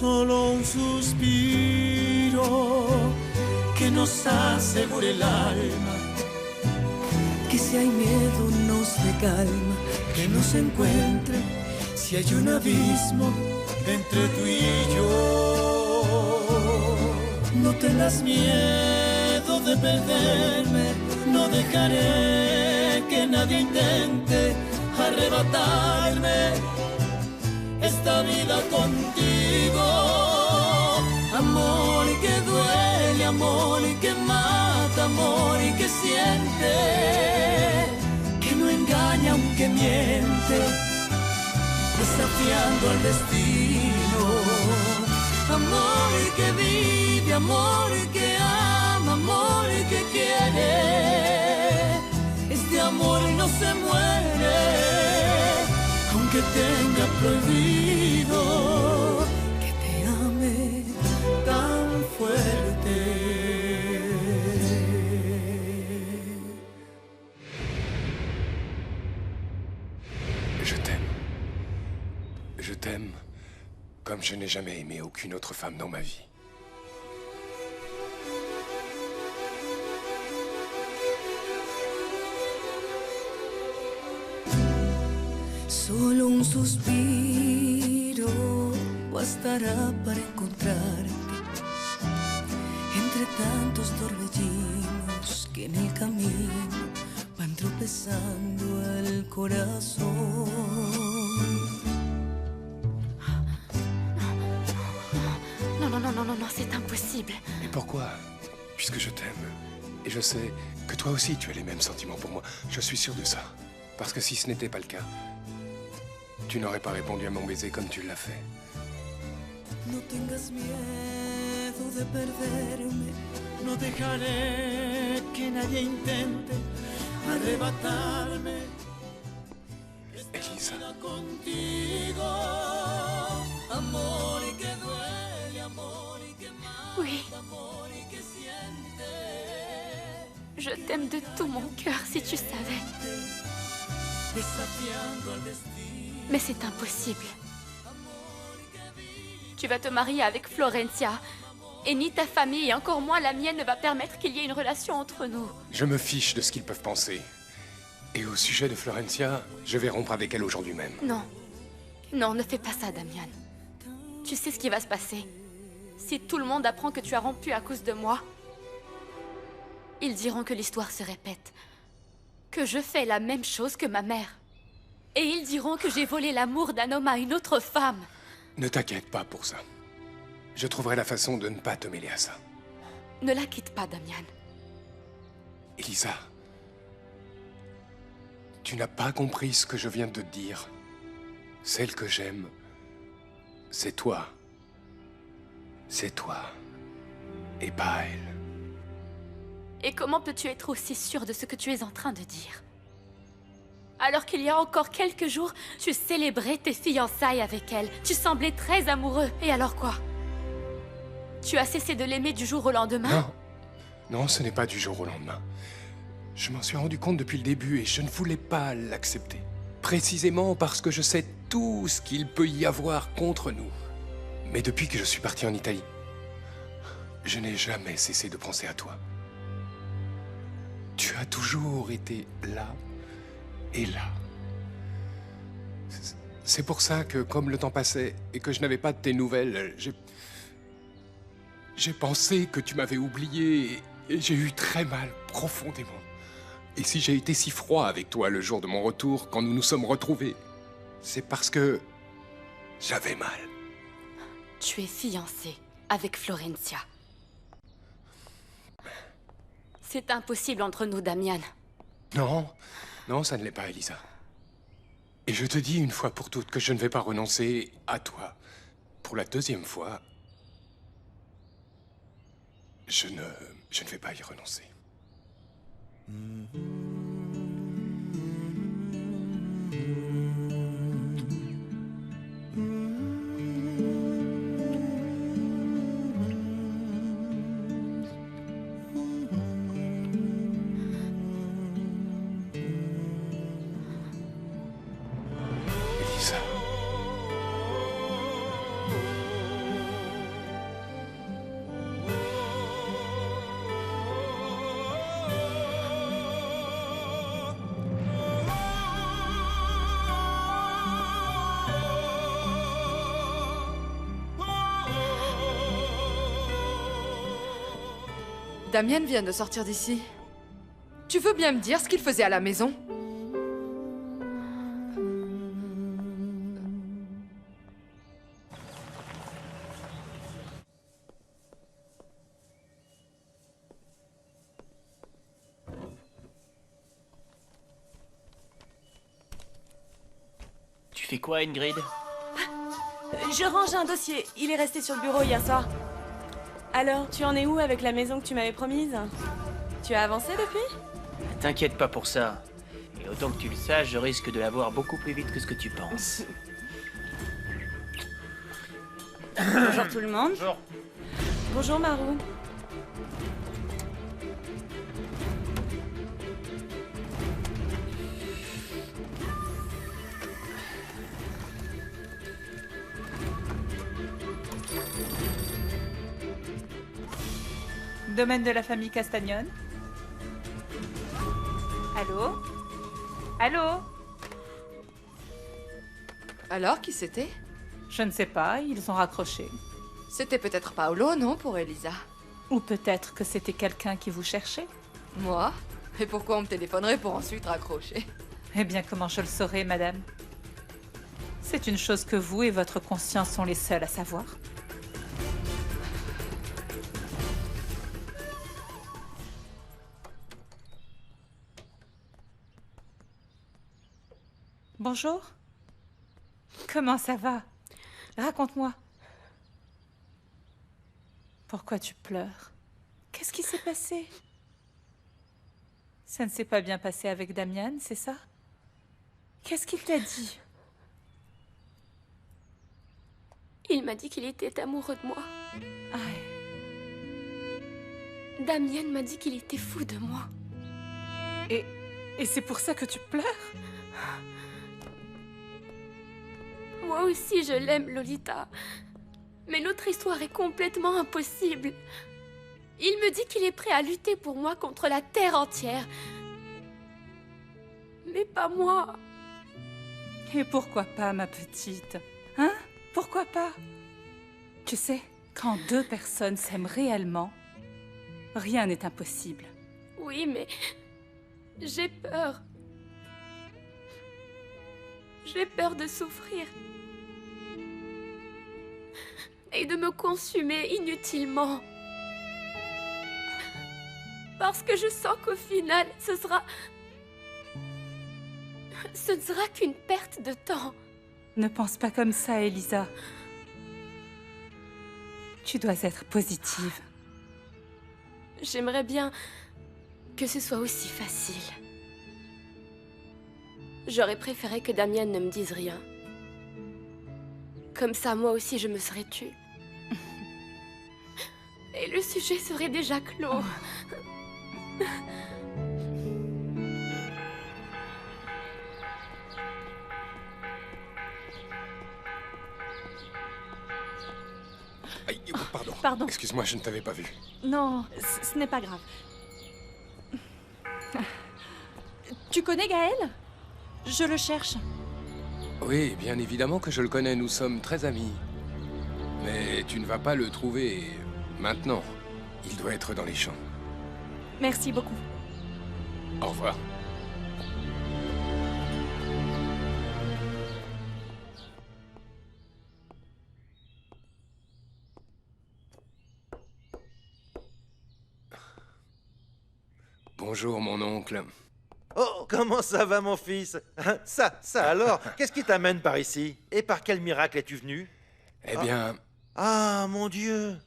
solo un suspiro que nos asegure el alma, que si hay miedo nos dé calma, que nos encuentre si hay un abismo entre tú y yo. No tengas miedo de perderme, no dejaré que nadie intente arrebatarme esta vida contigo. Amor que duele, amor que mata, amor que siente, que no engaña aunque miente, desafiando al destino. Amor que vive, amor que ama, amor que quiere. Este amor no se muere, aunque tenga prohibido que te ame tan fuerte. Je t'aime. Je t'aime comme je n'ai jamais aimé aucune autre femme dans ma vie. Solo un suspiro bastará para encontrarte entre tantos torbellinos que en el camino van tropezando el corazón. Non, c'est impossible. Et pourquoi? Puisque je t'aime. Et je sais que toi aussi tu as les mêmes sentiments pour moi. Je suis sûr de ça. Parce que si ce n'était pas le cas, tu n'aurais pas répondu à mon baiser comme tu l'as fait. No tengas miedo de perderme, no dejaré que nadie intente arrebatarme. Elisa. Contigo, amor que duele, amor que mata, Oui, amor que siente. je t'aime de tout mon cœur si tu savais. Desafiando al destino. Mais c'est impossible. Tu vas te marier avec Florencia. Et ni ta famille, et encore moins la mienne, ne va permettre qu'il y ait une relation entre nous. Je me fiche de ce qu'ils peuvent penser. Et au sujet de Florencia, je vais rompre avec elle aujourd'hui même. Non. Non, ne fais pas ça, Damian. Tu sais ce qui va se passer. Si tout le monde apprend que tu as rompu à cause de moi, ils diront que l'histoire se répète. Que je fais la même chose que ma mère. Et ils diront que j'ai volé l'amour d'un homme à une autre femme. Ne t'inquiète pas pour ça. Je trouverai la façon de ne pas te mêler à ça. Ne la quitte pas, Damian. Elisa, tu n'as pas compris ce que je viens de te dire. Celle que j'aime, c'est toi. C'est toi. Et pas elle. Et comment peux-tu être aussi sûr de ce que tu es en train de dire? Alors qu'il y a encore quelques jours, tu célébrais tes fiançailles avec elle. Tu semblais très amoureux. Et alors quoi? Tu as cessé de l'aimer du jour au lendemain? Non. Non, ce n'est pas du jour au lendemain. Je m'en suis rendu compte depuis le début et je ne voulais pas l'accepter. Précisément parce que je sais tout ce qu'il peut y avoir contre nous. Mais depuis que je suis parti en Italie, je n'ai jamais cessé de penser à toi. Tu as toujours été là et là. C'est pour ça que, comme le temps passait et que je n'avais pas de tes nouvelles, j'ai pensé que tu m'avais oublié et j'ai eu très mal, profondément. Et si j'ai été si froid avec toi le jour de mon retour, quand nous nous sommes retrouvés, c'est parce que j'avais mal. Tu es fiancé avec Florencia. C'est impossible entre nous, Damian. Non, non, ça ne l'est pas, Elisa. Et je te dis une fois pour toutes que je ne vais pas renoncer à toi. Pour la deuxième fois, je ne vais pas y renoncer. Elisa. Damien vient de sortir d'ici. Tu veux bien me dire ce qu'il faisait à la maison? Tu fais quoi, Ingrid? Je range un dossier. Il est resté sur le bureau hier soir. Alors, tu en es où avec la maison que tu m'avais promise? Tu as avancé depuis? T'inquiète pas pour ça. Et autant que tu le saches, je risque de l'avoir beaucoup plus vite que ce que tu penses. Bonjour tout le monde. Bonjour. Bonjour Marou. Domaine de la famille Castagnone. Allô? Allô? Alors, qui c'était? Je ne sais pas, ils ont raccroché. C'était peut-être Paolo, non, pour Elisa? Ou peut-être que c'était quelqu'un qui vous cherchait. Moi? Et pourquoi on me téléphonerait pour ensuite raccrocher? Eh bien, comment je le saurais, madame? C'est une chose que vous et votre conscience sont les seuls à savoir. Bonjour. Comment ça va? Raconte-moi. Pourquoi tu pleures? Qu'est-ce qui s'est passé? Ça ne s'est pas bien passé avec Damien, c'est ça? Qu'est-ce qu'il t'a dit? Il m'a dit qu'il était amoureux de moi. Ah, Damien m'a dit qu'il était fou de moi. et c'est pour ça que tu pleures? Moi aussi, je l'aime, Lolita. Mais notre histoire est complètement impossible. Il me dit qu'il est prêt à lutter pour moi contre la terre entière. Mais pas moi. Et pourquoi pas, ma petite? Hein? Pourquoi pas? Tu sais, quand deux personnes s'aiment réellement, rien n'est impossible. Oui, mais j'ai peur. J'ai peur de souffrir. Et de me consumer inutilement. Parce que je sens qu'au final, ce ne sera qu'une perte de temps. Ne pense pas comme ça, Elisa. Tu dois être positive. J'aimerais bien que ce soit aussi facile. J'aurais préféré que Damien ne me dise rien. Comme ça, moi aussi, je me serais tue. Et le sujet serait déjà clos. Aïe, pardon. Pardon. Excuse-moi, je ne t'avais pas vu. Non, ce n'est pas grave. Tu connais Gaël? Je le cherche. Oui, bien évidemment que je le connais, nous sommes très amis. Mais tu ne vas pas le trouver maintenant. Il doit être dans les champs. Merci beaucoup. Au revoir. Bonjour, mon oncle. Oh, comment ça va, mon fils? Ça alors? Qu'est-ce qui t'amène par ici? Et par quel miracle es-tu venu? Eh bien, Ah, mon Dieu!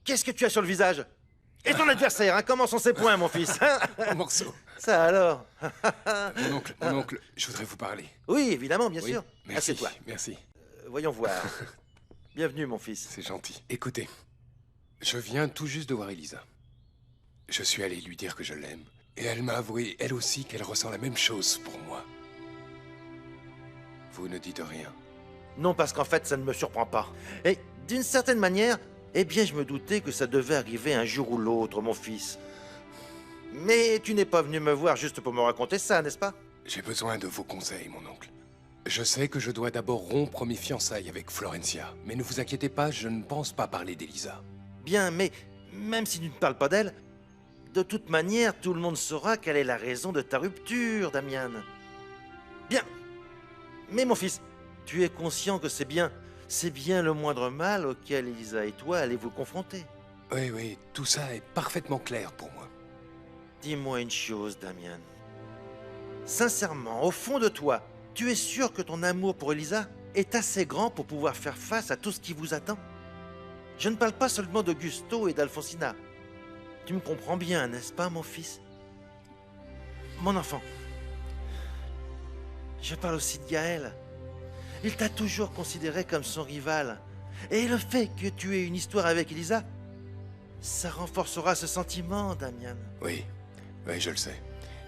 Qu'est-ce que tu as sur le visage? Et ton adversaire, hein? Comment sont ses poings, mon fils? un morceau. Ça alors? Mon oncle, je voudrais vous parler. Oui, évidemment, bien Oui, sûr. merci, Assieds-toi. merci. Voyons voir. Bienvenue, mon fils. C'est gentil. Écoutez, je viens tout juste de voir Elisa. Je suis allé lui dire que je l'aime. Et elle m'a avoué, elle aussi, qu'elle ressent la même chose pour moi. Vous ne dites rien. Non, parce qu'en fait, ça ne me surprend pas. Et d'une certaine manière, eh bien, je me doutais que ça devait arriver un jour ou l'autre, mon fils. Mais tu n'es pas venu me voir juste pour me raconter ça, n'est-ce pas? J'ai besoin de vos conseils, mon oncle. Je sais que je dois d'abord rompre mes fiançailles avec Florencia. Mais ne vous inquiétez pas, je ne pense pas parler d'Elisa. Bien, mais même si tu ne parles pas d'elle, De toute manière, tout le monde saura quelle est la raison de ta rupture, Damian. Bien. Mais mon fils, tu es conscient que c'est bien le moindre mal auquel Elisa et toi allez vous confronter. Oui, oui, tout ça est parfaitement clair pour moi. Dis-moi une chose, Damian. Sincèrement, au fond de toi, tu es sûr que ton amour pour Elisa est assez grand pour pouvoir faire face à tout ce qui vous attend? Je ne parle pas seulement de Gusto et d'Alfonsina. Tu me comprends bien, n'est-ce pas, mon fils? Mon enfant. Je parle aussi de Gaël. Il t'a toujours considéré comme son rival. Et le fait que tu aies une histoire avec Elisa, ça renforcera ce sentiment, Damian. Oui, oui, je le sais.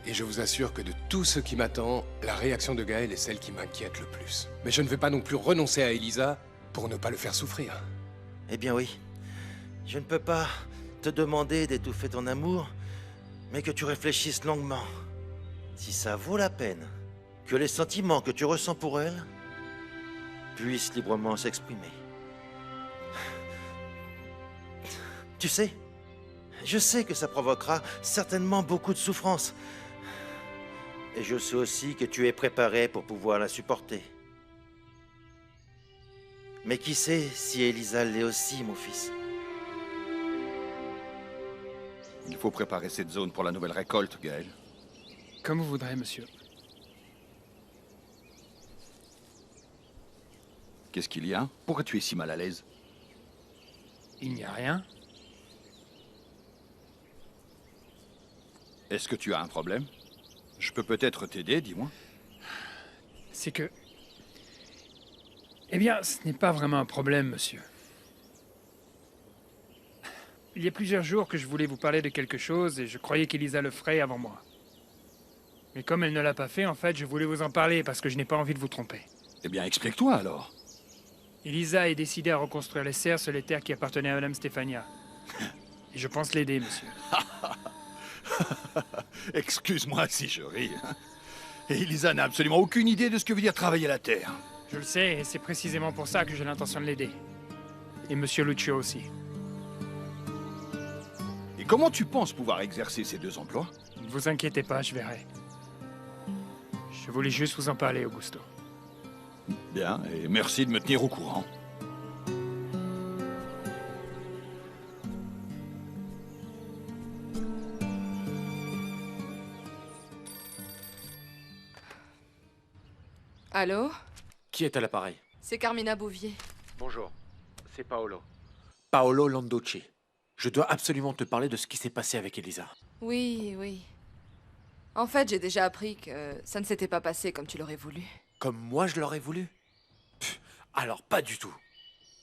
Et je vous assure que de tout ce qui m'attend, la réaction de Gaël est celle qui m'inquiète le plus. Mais je ne vais pas non plus renoncer à Elisa pour ne pas le faire souffrir. Eh bien oui. Je ne peux pas te demander d'étouffer ton amour, mais que tu réfléchisses longuement. Si ça vaut la peine que les sentiments que tu ressens pour elle puissent librement s'exprimer. Tu sais, je sais que ça provoquera certainement beaucoup de souffrance. Et je sais aussi que tu es préparé pour pouvoir la supporter. Mais qui sait si Elisa l'est aussi, mon fils? Il faut préparer cette zone pour la nouvelle récolte, Gaël. Comme vous voudrez, monsieur. Qu'est-ce qu'il y a? Pourquoi tu es si mal à l'aise? Il n'y a rien. Est-ce que tu as un problème? Je peux peut-être t'aider, dis-moi. C'est que... Eh bien, ce n'est pas vraiment un problème, monsieur. Il y a plusieurs jours que je voulais vous parler de quelque chose et je croyais qu'Elisa le ferait avant moi. Mais comme elle ne l'a pas fait, en fait, je voulais vous en parler parce que je n'ai pas envie de vous tromper. Eh bien, explique-toi alors. Elisa est décidée à reconstruire les serres sur les terres qui appartenaient à Madame Stéphania. Et je pense l'aider, monsieur. Excuse-moi si je ris. Et Elisa n'a absolument aucune idée de ce que veut dire travailler la terre. Je le sais, et c'est précisément pour ça que j'ai l'intention de l'aider. Et monsieur Lucio aussi. Et comment tu penses pouvoir exercer ces deux emplois? Ne vous inquiétez pas, je verrai. Je voulais juste vous en parler, Augusto. Bien, et merci de me tenir au courant. Allô? Qui est à l'appareil? C'est Carmina Bouvier. Bonjour, c'est Paolo. Paolo Landucci. Je dois absolument te parler de ce qui s'est passé avec Elisa. Oui, oui. En fait, j'ai déjà appris que ça ne s'était pas passé comme tu l'aurais voulu. Comme moi je l'aurais voulu? Alors pas du tout.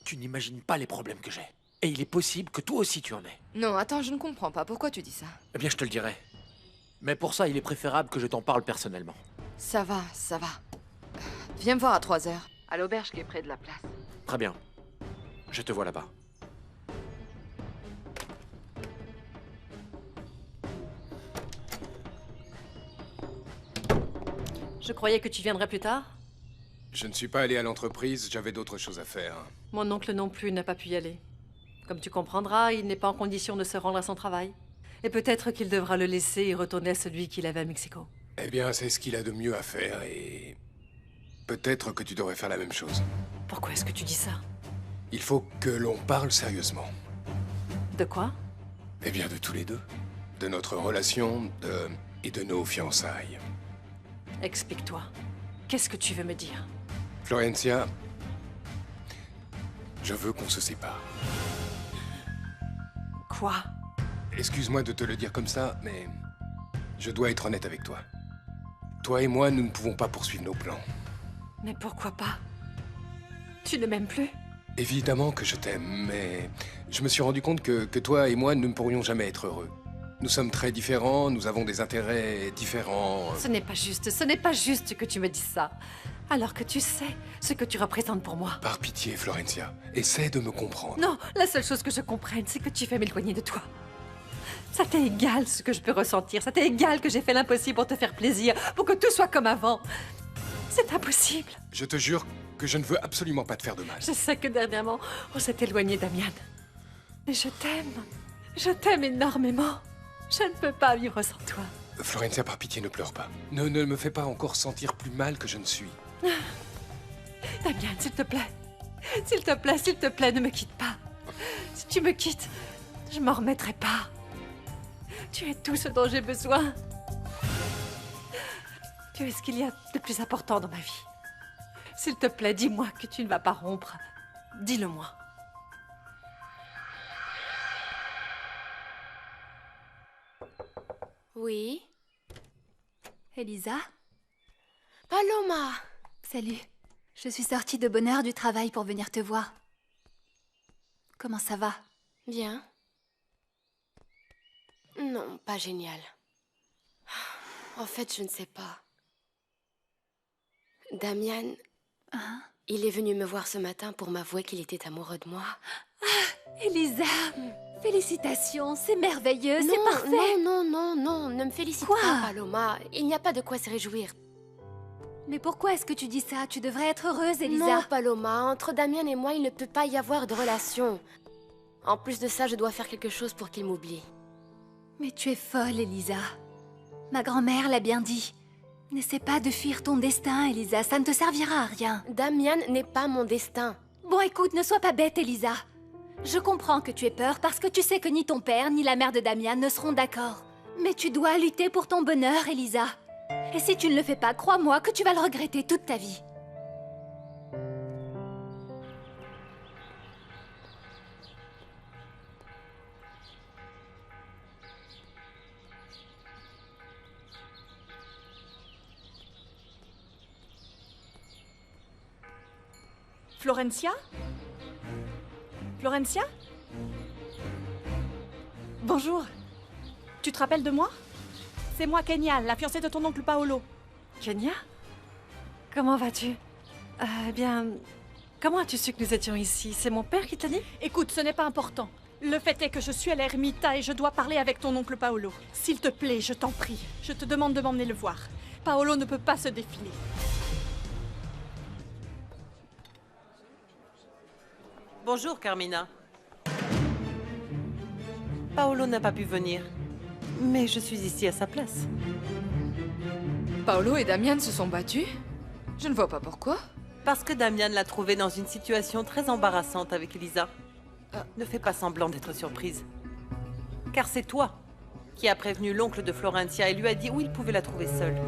Tu n'imagines pas les problèmes que j'ai. Et il est possible que toi aussi tu en aies. Non, attends, je ne comprends pas. Pourquoi tu dis ça? Eh bien je te le dirai. Mais pour ça, il est préférable que je t'en parle personnellement. Ça va, ça va. Viens me voir à 3 heures, à l'auberge qui est près de la place. Très bien. Je te vois là-bas. Je croyais que tu viendrais plus tard. Je ne suis pas allé à l'entreprise, j'avais d'autres choses à faire. Mon oncle non plus n'a pas pu y aller. Comme tu comprendras, il n'est pas en condition de se rendre à son travail. Et peut-être qu'il devra le laisser et retourner à celui qu'il avait à Mexico. Eh bien, c'est ce qu'il a de mieux à faire et... peut-être que tu devrais faire la même chose. Pourquoi est-ce que tu dis ça? Il faut que l'on parle sérieusement. De quoi? Eh bien, de tous les deux. De notre relation, et de nos fiançailles. Explique-toi. Qu'est-ce que tu veux me dire? Florencia, je veux qu'on se sépare. Quoi? Excuse-moi de te le dire comme ça, mais je dois être honnête avec toi. Toi et moi, nous ne pouvons pas poursuivre nos plans. Mais pourquoi pas? Tu ne m'aimes plus? Évidemment que je t'aime, mais je me suis rendu compte que toi et moi, nous ne pourrions jamais être heureux. Nous sommes très différents, nous avons des intérêts différents. Ce n'est pas juste que tu me dises ça. Alors que tu sais ce que tu représentes pour moi. Par pitié, Florencia, essaie de me comprendre. Non, la seule chose que je comprenne, c'est que tu veux m'éloigner de toi. Ça t'est égal ce que je peux ressentir, ça t'est égal que j'ai fait l'impossible pour te faire plaisir, pour que tout soit comme avant. C'est impossible. Je te jure que je ne veux absolument pas te faire de mal. Je sais que dernièrement, on s'est éloigné, Damian. Mais je t'aime énormément. Je ne peux pas vivre sans toi. Florencia, par pitié, ne pleure pas. Ne me fais pas encore sentir plus mal que je ne suis. Damien, s'il te plaît. S'il te plaît, s'il te plaît, ne me quitte pas. Si tu me quittes, je m'en remettrai pas. Tu es tout ce dont j'ai besoin. Tu es ce qu'il y a de plus important dans ma vie. S'il te plaît, dis-moi que tu ne vas pas rompre. Dis-le-moi. Oui? Elisa? Paloma! Salut. Je suis sortie de bonne heure du travail pour venir te voir. Comment ça va? Bien. Non, pas génial. En fait, je ne sais pas. Damian, il est venu me voir ce matin pour m'avouer qu'il était amoureux de moi. Ah, Elisa! Félicitations, c'est merveilleux, c'est parfait! Non, ne me félicite pas, Paloma. Il n'y a pas de quoi se réjouir. Mais pourquoi est-ce que tu dis ça? Tu devrais être heureuse, Elisa. Non, Paloma, entre Damian et moi, il ne peut pas y avoir de relation. En plus de ça, je dois faire quelque chose pour qu'il m'oublie. Mais tu es folle, Elisa. Ma grand-mère l'a bien dit. N'essaie pas de fuir ton destin, Elisa, ça ne te servira à rien. Damian n'est pas mon destin. Bon, écoute, ne sois pas bête, Elisa. Je comprends que tu aies peur parce que tu sais que ni ton père ni la mère de Damian ne seront d'accord. Mais tu dois lutter pour ton bonheur, Elisa. Et si tu ne le fais pas, crois-moi que tu vas le regretter toute ta vie. Florencia? Florencia? Bonjour. Tu te rappelles de moi? C'est moi, Kenya, la fiancée de ton oncle Paolo. Kenya? Comment vas-tu? Eh bien, comment as-tu su que nous étions ici? C'est mon père qui t'a dit? Écoute, ce n'est pas important. Le fait est que je suis à l'ermita et je dois parler avec ton oncle Paolo. S'il te plaît, je t'en prie, je te demande de m'emmener le voir. Paolo ne peut pas se défiler. Bonjour, Carmina. Paolo n'a pas pu venir, mais je suis ici à sa place. Paolo et Damian se sont battus? Je ne vois pas pourquoi. Parce que Damian l'a trouvé dans une situation très embarrassante avec Elisa. Ne fais pas semblant d'être surprise. Car c'est toi qui as prévenu l'oncle de Florencia et lui a dit où il pouvait la trouver seule.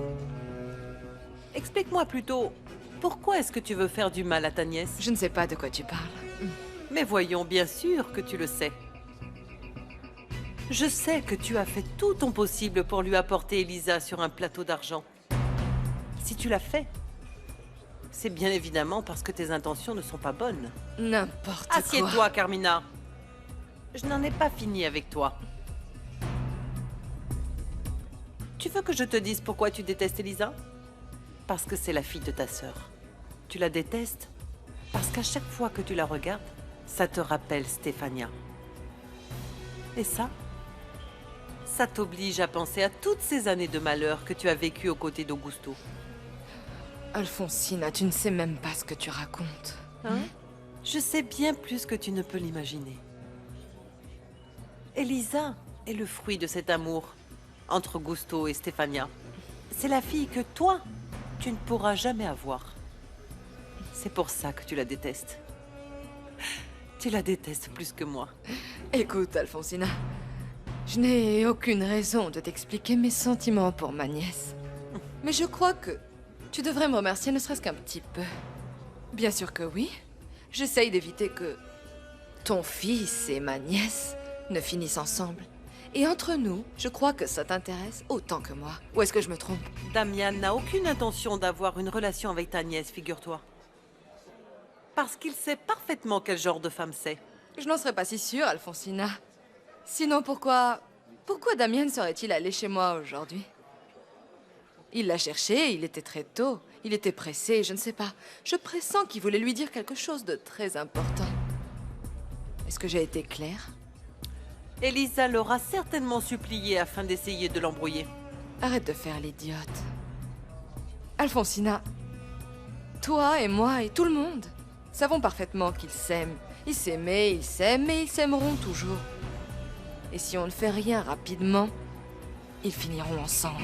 Explique-moi plutôt, pourquoi est-ce que tu veux faire du mal à ta nièce? Je ne sais pas de quoi tu parles. Mais voyons, bien sûr que tu le sais. Je sais que tu as fait tout ton possible pour lui apporter Elisa sur un plateau d'argent. Si tu l'as fait, c'est bien évidemment parce que tes intentions ne sont pas bonnes. N'importe quoi. Assieds-toi, Carmina. Je n'en ai pas fini avec toi. Tu veux que je te dise pourquoi tu détestes Elisa? Parce que c'est la fille de ta sœur. Tu la détestes parce qu'à chaque fois que tu la regardes, ça te rappelle Stefania. Et ça t'oblige à penser à toutes ces années de malheur que tu as vécues aux côtés d'Augusto. Alfonsina, tu ne sais même pas ce que tu racontes. Hein? Je sais bien plus que tu ne peux l'imaginer. Elisa est le fruit de cet amour entre Augusto et Stefania. C'est la fille que toi, tu ne pourras jamais avoir. C'est pour ça que tu la détestes. Tu la détestes plus que moi. Écoute, Alfonsina, je n'ai aucune raison de t'expliquer mes sentiments pour ma nièce. Mais je crois que tu devrais me remercier ne serait-ce qu'un petit peu. Bien sûr que oui. J'essaye d'éviter que ton fils et ma nièce ne finissent ensemble. Et entre nous, je crois que ça t'intéresse autant que moi. Ou est-ce que je me trompe? Damian n'a aucune intention d'avoir une relation avec ta nièce, figure-toi. Parce qu'il sait parfaitement quel genre de femme c'est. Je n'en serais pas si sûre, Alfonsina. Sinon, pourquoi Damian serait-il allé chez moi aujourd'hui? Il l'a cherché, il était très tôt. Il était pressé, je ne sais pas. Je pressens qu'il voulait lui dire quelque chose de très important. Est-ce que j'ai été claire? Elisa l'aura certainement supplié afin d'essayer de l'embrouiller. Arrête de faire l'idiote. Alfonsina, toi et moi et tout le monde savons parfaitement qu'ils s'aiment. Ils s'aimaient, ils s'aiment et ils s'aimeront toujours. Et si on ne fait rien rapidement, ils finiront ensemble.